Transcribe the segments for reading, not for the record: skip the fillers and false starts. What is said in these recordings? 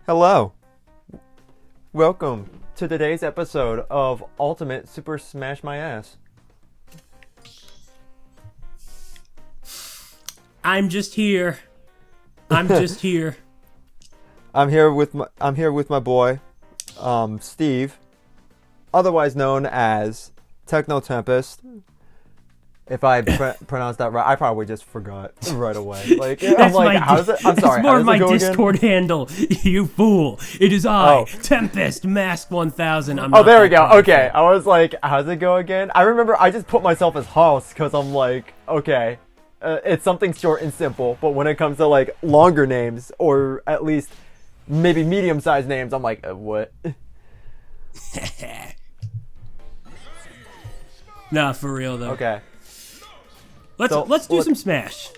Hello. Welcome to today's episode of Ultimate Super Smash My Ass. I'm just here. I'm just here. I'm here with my boy, Steve, otherwise known as Techno Tempest. If I pronounced that right, I probably just forgot right away. Like, I'm like, how's it? I'm sorry. It's more of my Discord handle. You fool! It is I, TempestMask1000. Oh, there we go. Okay, I was like, how's it go again? I remember I just put myself as Haus because I'm like, okay, it's something short and simple. But when it comes to like longer names or at least maybe medium-sized names, I'm like, what? Nah, for real though. Okay. Let's do some Smash.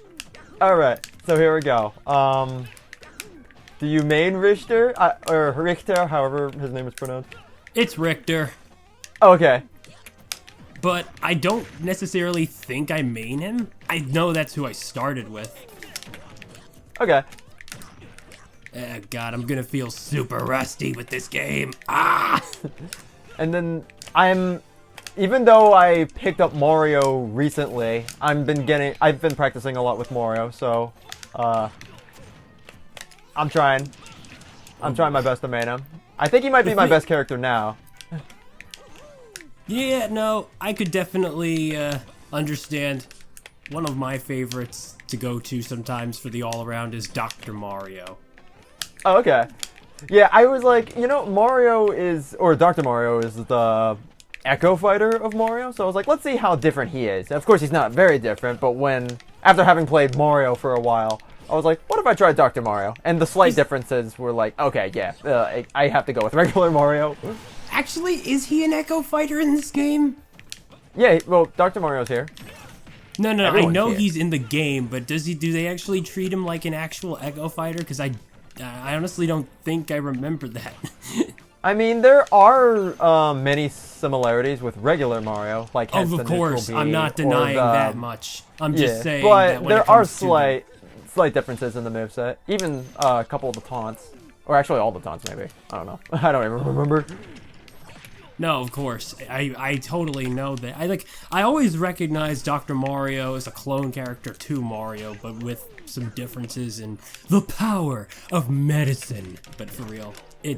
All right, so here we go. Do you main Richter or Richter, however his name is pronounced? It's Richter. Okay. But I don't necessarily think I main him. I know that's who I started with. Okay. God, I'm gonna feel super rusty with this game. Ah! And then even though I picked up Mario recently, I've been practicing a lot with Mario, so I'm trying my best to main him. I think he might be my best character now. Yeah, no, I could definitely understand. One of my favorites to go to sometimes for the all-around is Dr. Mario. Oh, okay. Yeah, I was like, Dr. Mario is the Echo Fighter of Mario, so I was like, let's see how different he is. Of course, he's not very different, but after having played Mario for a while, I was like, what if I tried Dr. Mario? And the slight differences were like, okay, yeah, I have to go with regular Mario. Actually, is he an Echo Fighter in this game? Yeah, well, Dr. Mario's here. No, Everyone's I know here. he's in the game, but do they actually treat him like an actual Echo Fighter? Because I honestly don't think I remember that. I mean, there are many similarities with regular Mario, like Oh, of course, I'm not denying that much. I'm just saying that when there are slight differences in the moveset. Even a couple of the taunts, or actually all the taunts, maybe. I don't know. I don't even remember. No, of course. I totally know that. I always recognize Dr. Mario as a clone character to Mario, but with some differences in the power of medicine. But for real, I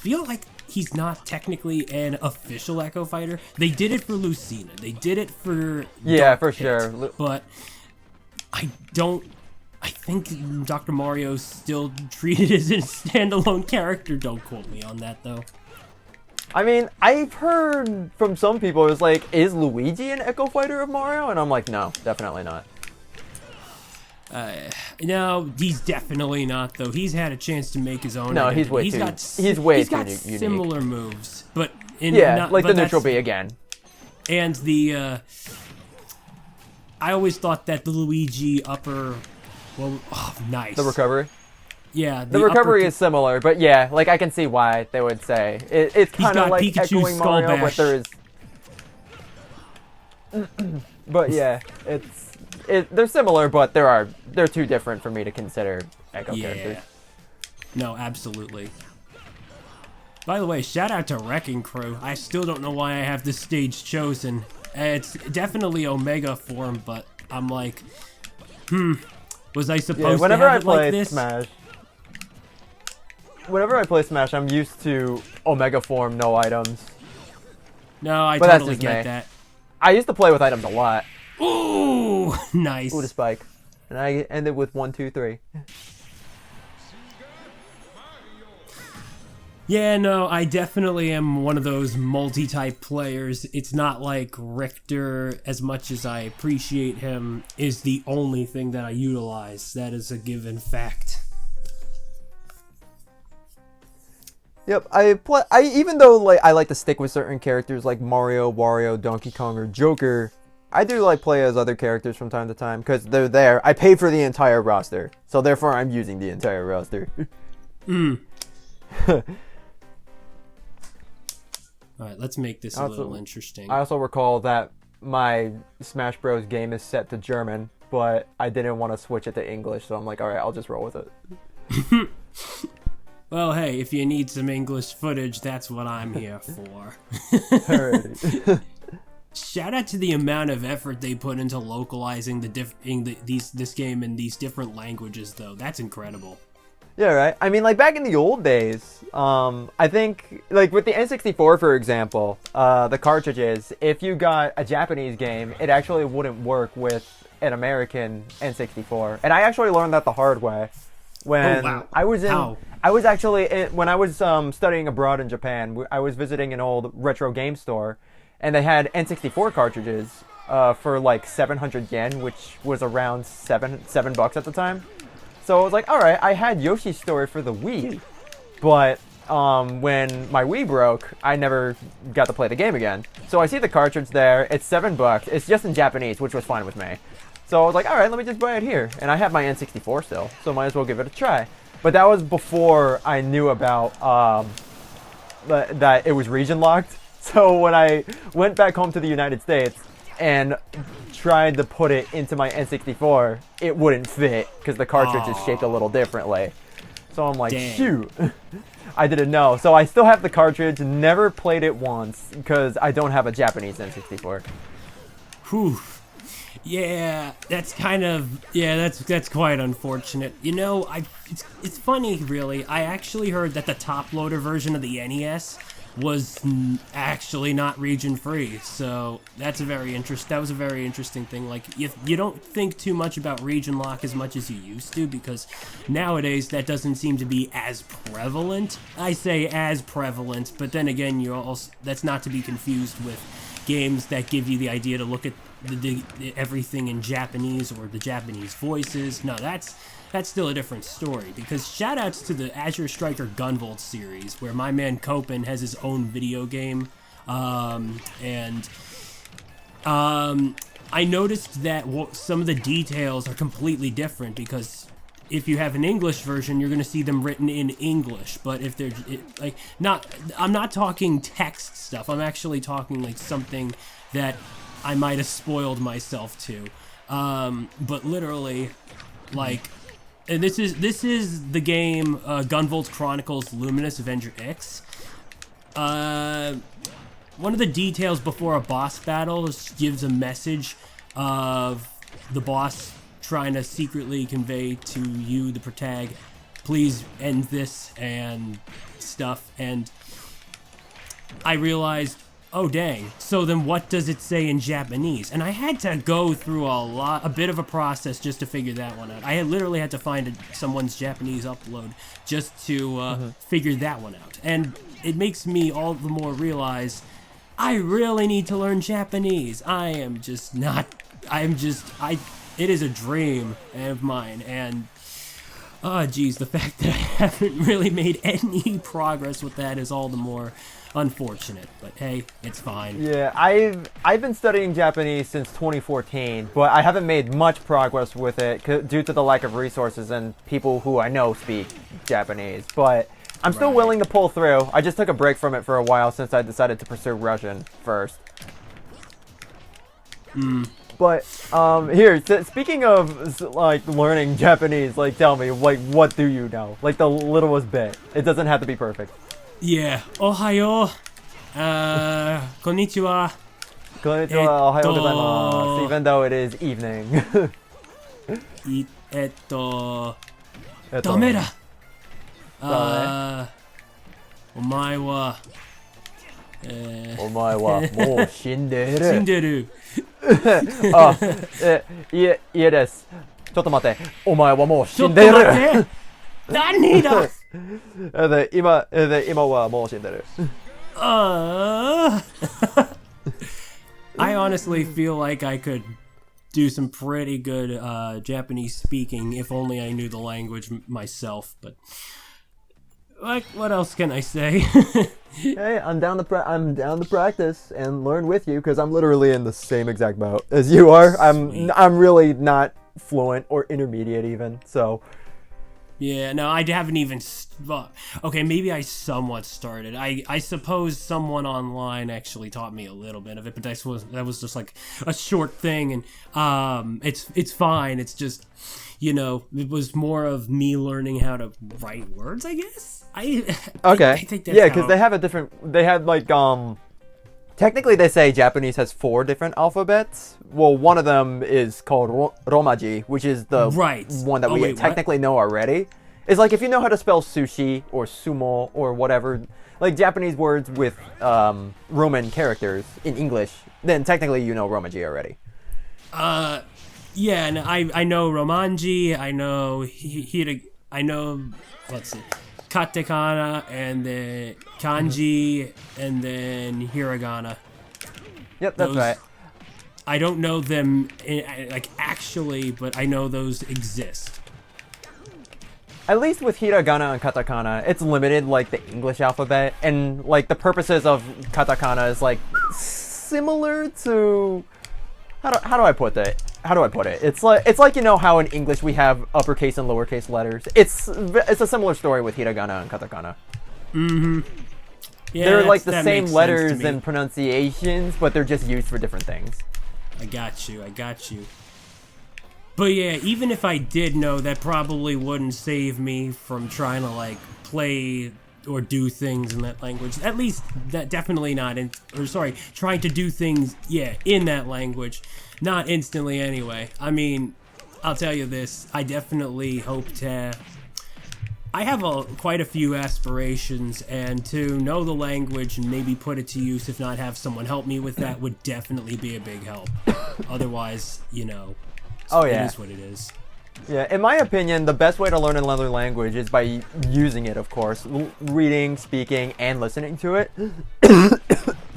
feel like he's not technically an official Echo Fighter. They did it for Lucina. They did it for Dark for Pit, sure. But I think Dr. Mario's still treated as a standalone character. Don't quote me on that, though. I mean, I've heard from some people, it was like, is Luigi an Echo Fighter of Mario? And I'm like, no, definitely not. No, he's definitely not, though. He's had a chance to make his own. No, identity. he's He's got unique. similar moves, but the neutral B again. And I always thought that the Luigi upper. Well, nice. The recovery? Yeah. The recovery is similar, but yeah, like I can see why they would say. It's kind of like Pikachu's echoing Skull Mario, Bash. but but yeah, they're similar, but they're too different for me to consider Echo characters. No, absolutely. By the way, shout out to Wrecking Crew. I still don't know why I have this stage chosen. It's definitely Omega form, but I'm like, was I supposed to have it like this? Whenever I play Smash, I'm used to Omega form, no items. No, I But totally that's just get me. that. I used to play with items a lot. Ooh, nice. Ooh, the spike. And I ended with 1, 2, 3. Yeah, no, I definitely am one of those multi-type players. It's not like Richter, as much as I appreciate him, is the only thing that I utilize. That is a given fact. Yep, even though I like to stick with certain characters like Mario, Wario, Donkey Kong, or Joker, I do like play as other characters from time to time because they're there. I paid for the entire roster, so therefore I'm using the entire roster. Alright, let's make this a little interesting. I also recall that my Smash Bros. Game is set to German, but I didn't want to switch it to English, so I'm like, all right, I'll just roll with it. Well, hey, if you need some English footage, that's what I'm here for. Alrighty. Shout out to the amount of effort they put into localizing this game in these different languages, though. That's incredible. Yeah, right. I mean, like back in the old days, I think like with the N64, for example, the cartridges, if you got a Japanese game, it actually wouldn't work with an American N64. And I actually learned that the hard way when I was in. How? I was actually when I was studying abroad in Japan. I was visiting an old retro game store, and they had N64 cartridges for like 700 yen, which was around $7 at the time. So I was like, all right, I had Yoshi's Story for the Wii, but when my Wii broke, I never got to play the game again. So I see the cartridge there. It's $7. It's just in Japanese, which was fine with me. So I was like, all right, let me just buy it here. And I have my N64 still, so might as well give it a try. But that was before I knew about that it was region locked. So when I went back home to the United States and tried to put it into my N64, it wouldn't fit because the cartridge is shaped a little differently. So I'm like, dang. shoot. I didn't know. So I still have the cartridge, never played it once because I don't have a Japanese N64. Whew. Yeah, that's kind of that's quite unfortunate. You know, it's funny really. I actually heard that the top loader version of the NES was actually not region free. So that was a very interesting thing. Like you don't think too much about region lock as much as you used to, because nowadays that doesn't seem to be as prevalent. I say as prevalent, but then again, that's not to be confused with games that give you the idea to look at everything in Japanese or the Japanese voices. No, that's still a different story, because shoutouts to the Azure Striker Gunvolt series, where my man Copen has his own video game, and I noticed that some of the details are completely different, because if you have an English version, you're going to see them written in English, but if they're I'm not talking text stuff, I'm actually talking like something that I might have spoiled myself to, but literally, like, and this is the game Gunvolt Chronicles Luminous Avenger X. One of the details before a boss battle gives a message of the boss trying to secretly convey to you, the protag, please end this and stuff, and I realized, oh dang, so then what does it say in Japanese? And I had to go through a bit of a process just to figure that one out. I literally had to find someone's Japanese upload just to figure that one out. And it makes me all the more realize I really need to learn Japanese. It is a dream of mine, and oh geez, the fact that I haven't really made any progress with that is all the more unfortunate, but hey, it's fine. Yeah, I've been studying Japanese since 2014, but I haven't made much progress with it due to the lack of resources and people who I know speak Japanese, but I'm still willing to pull through. I just took a break from it for a while since I decided to pursue Russian first. But here, speaking of like learning Japanese, like tell me, like what do you know? Like the littlest bit. It doesn't have to be perfect. Yeah. Ohayo. Konnichiwa. Konnichiwa. Ohayo gozaimasu. Even though it is evening. ダメだ。お前はもう死んでる。死んでる。いえです。ちょっと待って。お前はもう死んでる。ちょっと待って。何だ。今はもう死んでる。I honestly feel like I could do some pretty good Japanese speaking if only I knew the language myself, but like, what else can I say? Hey, I'm down to practice and learn with you, because I'm literally in the same exact boat as you are. I'm really not fluent or intermediate even, so Yeah, no, I haven't even... Okay, maybe I somewhat started. I suppose someone online actually taught me a little bit of it, but that was just like a short thing, and it's fine. It's just, it was more of me learning how to write words, I guess? Okay. I think that's yeah, because they have they had like, technically they say Japanese has 4 different alphabets. Well, one of them is called Romaji, which is the one that we technically know already. It's like if you know how to spell sushi or sumo or whatever, like Japanese words with Roman characters in English, then technically you know Romaji already. Yeah, and I know Romanji, I know let's see, katakana, and then kanji, and then hiragana. Yep, that's right. I don't know them actually, but I know those exist. At least with hiragana and katakana, it's limited like the English alphabet, and like the purposes of katakana is like similar to how do I put it? It's like how in English we have uppercase and lowercase letters. It's a similar story with hiragana and katakana. Mm-hmm. Yeah, they're like the same letters and pronunciations, but they're just used for different things. I got you. But yeah, even if I did know, that probably wouldn't save me from trying to play or do things in that language. At least that definitely not trying to do things in that language, not instantly anyway. I mean, I'll tell you this, I definitely hope to I have quite a few aspirations, and to know the language and maybe put it to use, if not have someone help me with that, would definitely be a big help. Otherwise, it is what it is. Yeah, in my opinion, the best way to learn another language is by using it, of course. Reading, speaking, and listening to it.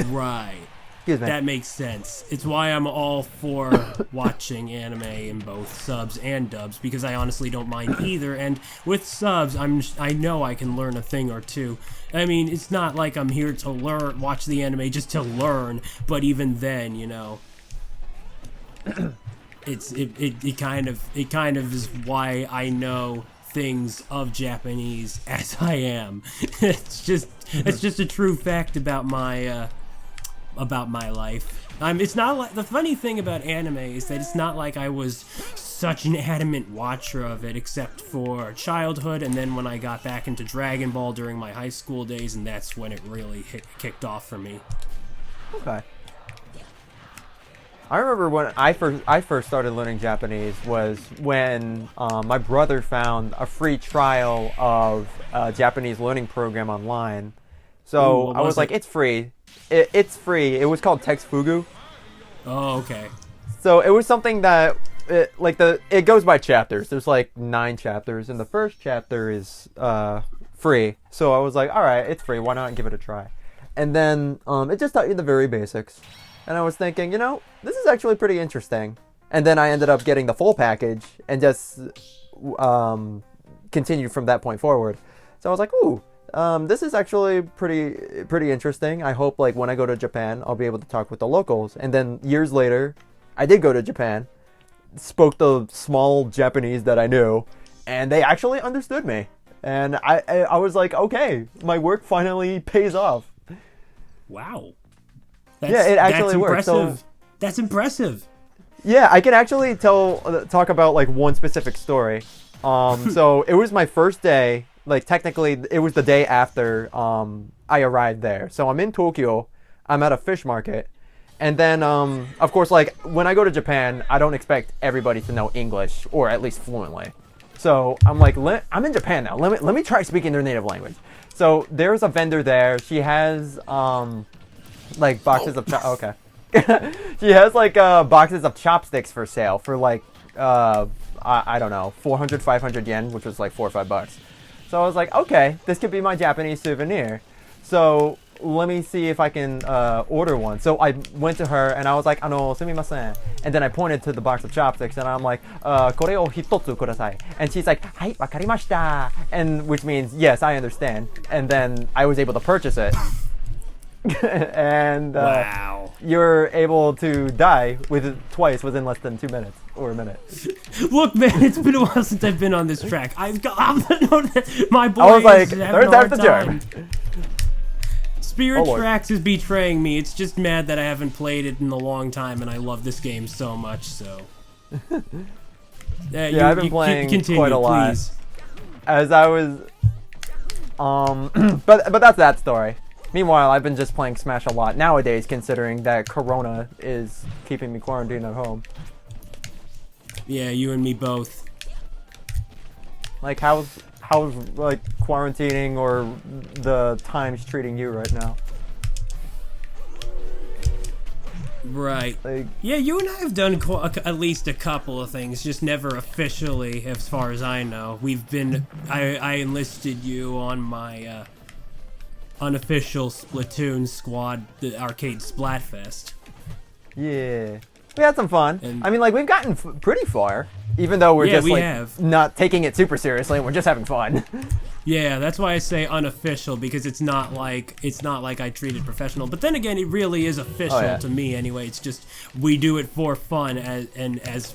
Right. Excuse me. That makes sense. It's why I'm all for watching anime in both subs and dubs, because I honestly don't mind either. And with subs, I know I can learn a thing or two. I mean, it's not like I'm here to watch the anime just to learn, but even then, it kind of is why I know things of Japanese as I am. It's just a true fact about my life. It's not like, the funny thing about anime is that it's not like I was such an adamant watcher of it, except for childhood, and then when I got back into Dragon Ball during my high school days, and that's when it really kicked off for me. Okay. I remember when I first started learning Japanese was when my brother found a free trial of a Japanese learning program online. So I was like, it's free. It's free. It was called Text Fugu. Oh, okay. So it was something that it goes by chapters. There's like 9 chapters, and the first chapter is free. So I was like, all right, it's free. Why not give it a try? And then it just taught you the very basics. And I was thinking, this is actually pretty interesting. And then I ended up getting the full package and just continued from that point forward. So I was like, ooh, this is actually pretty interesting. I hope when I go to Japan, I'll be able to talk with the locals. And then years later, I did go to Japan, spoke the small Japanese that I knew, and they actually understood me. And I was like, okay, my work finally pays off. Wow. It actually works. So, that's impressive. Yeah, I can actually talk about one specific story. So it was my first day. Technically, it was the day after I arrived there. So I'm in Tokyo. I'm at a fish market. And then, of course, when I go to Japan, I don't expect everybody to know English, or at least fluently. So I'm like, I'm in Japan now. Let me try speaking their native language. So there's a vendor there. She has boxes of okay. She has boxes of chopsticks for sale for I don't know, 400, 500 yen, which was like $4 or $5. So I was like, okay, this could be my Japanese souvenir. So let me see if I can order one. So I went to her and I was like, sumimasen. And then I pointed to the box of chopsticks and I'm like, kore o hitotsu kudasai. And she's like, hai, wakarimashita. And which means, yes, I understand. And then I was able to purchase it. And wow. You're able to die twice within less than 2 minutes. or a minute. Look, man, it's been a while since I've been on this track. I've got my boy. I was like, is having third a time's hard the time. charm. Spirit Lord. Tracks is betraying me. It's just mad that I haven't played it in a long time, and I love this game so much. So, Yeah, I've been playing continue, quite a lot. please. As I was, but that's that story. Meanwhile, I've been just playing Smash a lot nowadays, considering that Corona is keeping me quarantined at home. Yeah, you and me both. Like, how's like quarantining or the times treating you right now? Right. Like, Yeah, you and I have done at least a couple of things, just never officially, as far as I know. We've been. I enlisted you on my unofficial Splatoon squad, the arcade Splatfest. yeah, we had some fun. And- I mean, like, we've gotten pretty far, even though we're Yeah, just we like have. not taking it super seriously. We're just having fun. Yeah, that's why I say unofficial, because it's not like I treat it professional. But then again, it really is official to me anyway. It's just we do it for fun, as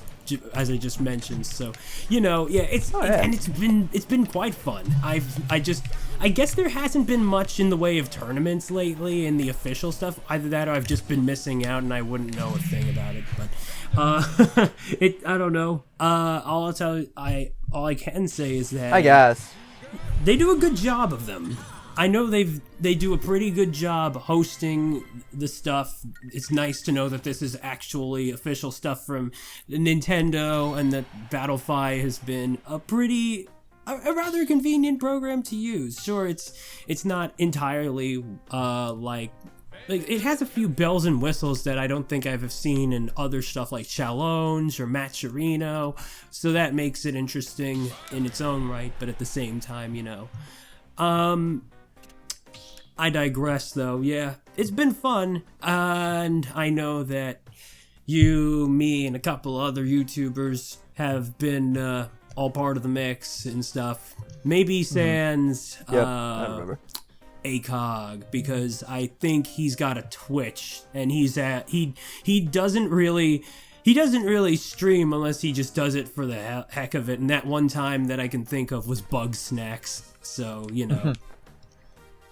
I just mentioned. So, you know, yeah, and it's been quite fun. I guess there hasn't been much in the way of tournaments lately and the official stuff. Either that or I've just been missing out and I wouldn't know a thing about it. But I don't know. All I can say is that I guess. they do a good job of them. I know they do a pretty good job hosting the stuff. It's nice to know that this is actually official stuff from Nintendo, and that Battlefy has been a rather convenient program to use. Sure, it's not entirely like it has a few bells and whistles that I don't think I've seen in other stuff like Challenge or Matcherino, so that makes it interesting in its own right, but at the same time, you know. I digress though, yeah. It's been fun, and I know that you, me, and a couple other YouTubers have been all part of the mix and stuff. Maybe sans Yep, I remember. ACOG, because I think he's got a Twitch, and he doesn't really stream unless he just does it for the heck of it. And that one time that I can think of was Bug Snacks. So, you know.